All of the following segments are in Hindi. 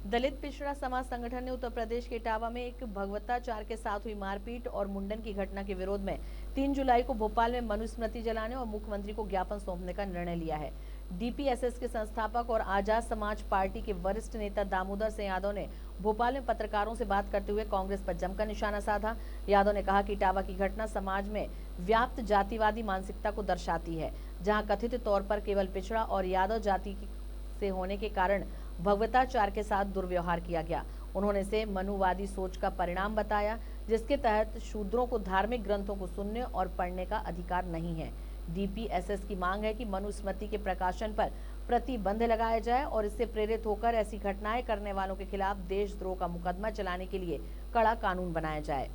दलित पिछड़ा समाज संगठन ने उत्तर प्रदेश के इटावा में एक भगवताचार्य के साथ हुई मारपीट और मुंडन की घटना के विरोध में 3 जुलाई को भोपाल में मनुस्मृति जलाने और मुख्यमंत्री को ज्ञापन सौंपने का निर्णय लिया है। डीपीएसएस के संस्थापक और आजाद समाज पार्टी के वरिष्ठ नेता दामोदर सिंह यादव ने भोपाल में पत्रकारों से बात करते हुए कांग्रेस पर जमकर निशाना साधा। यादव ने कहा कि इटावा की घटना समाज में व्याप्त जातिवादी मानसिकता को दर्शाती है, जहां कथित तौर पर केवल पिछड़ा और यादव जाति से होने के कारण भगवताचार्य के साथ दुर्व्यवहार किया गया। उन्होंने इसे मनुवादी सोच का परिणाम बताया, जिसके तहत शूद्रों को धार्मिक ग्रंथों को सुनने और पढ़ने का अधिकार नहीं है। डीपीएसएस की मांग है कि मनुस्मृति के प्रकाशन पर प्रतिबंध लगाया जाए और इससे प्रेरित होकर ऐसी घटनाएं करने वालों के खिलाफ देशद्रोह का मुकदमा चलाने के लिए कड़ा कानून बनाया जाए।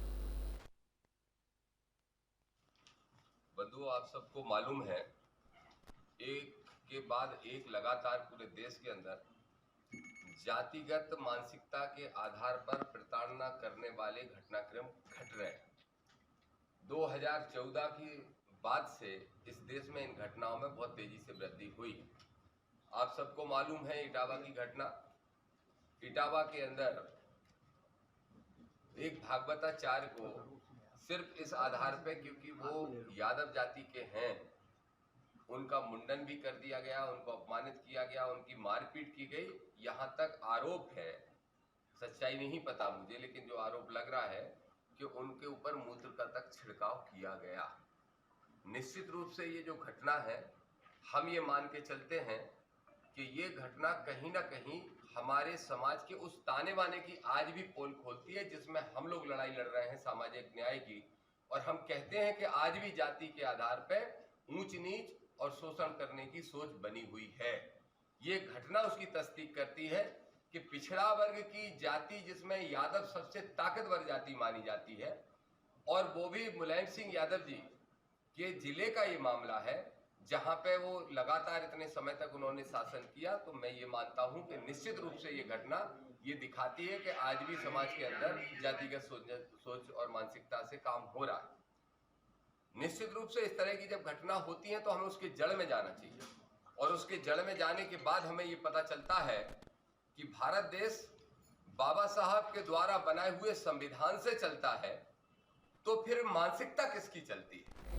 बंधुओं, आप सबको मालूम है, एक के बाद एक लगातार पूरे देश के अंदर जातिगत मानसिकता के आधार पर प्रताड़ना करने वाले घटनाक्रम घट रहे हैं। 2014 के बाद से इस देश में इन घटनाओं में बहुत तेजी से वृद्धि हुई। आप सबको मालूम है इटावा की घटना। इटावा के अंदर एक भागवताचार्य को सिर्फ इस आधार पे क्योंकि वो यादव जाति के हैं, उनका मुंडन भी कर दिया गया, उनको अपमानित किया गया, उनकी मारपीट की गई। यहाँ तक आरोप है, सच्चाई नहीं पता मुझे, लेकिन जो आरोप लग रहा है कि उनके ऊपर मूत्र का तक छिड़काव किया गया। निश्चित रूप से ये जो घटना है, हम ये मान के चलते हैं कि ये घटना कहीं ना कहीं हमारे समाज के उस ताने बाने की आज भी पोल खोलती है जिसमें हम लोग लड़ाई लड़ रहे हैं सामाजिक न्याय की। और हम कहते हैं कि आज भी जाति के आधार पर ऊंच नीच और शोषण करने की सोच बनी हुई है। ये घटना उसकी तस्दीक करती है कि पिछड़ा वर्ग की जाति, जिसमें यादव सबसे ताकतवर जाति मानी जाती है, और वो भी मुलायम सिंह यादव जी के जिले का ये मामला है जहां पे वो लगातार इतने समय तक उन्होंने शासन किया। तो मैं ये मानता हूं कि निश्चित रूप से ये घटना ये दिखाती है कि आज भी समाज के अंदर जातिगत सोच और मानसिकता से काम हो रहा है। निश्चित रूप से इस तरह की जब घटना होती है तो हमें उसके जड़ में जाना चाहिए, और उसके जड़ में जाने के बाद हमें ये पता चलता है कि भारत देश बाबा साहब के द्वारा बनाए हुए संविधान से चलता है, तो फिर मानसिकता किसकी चलती है?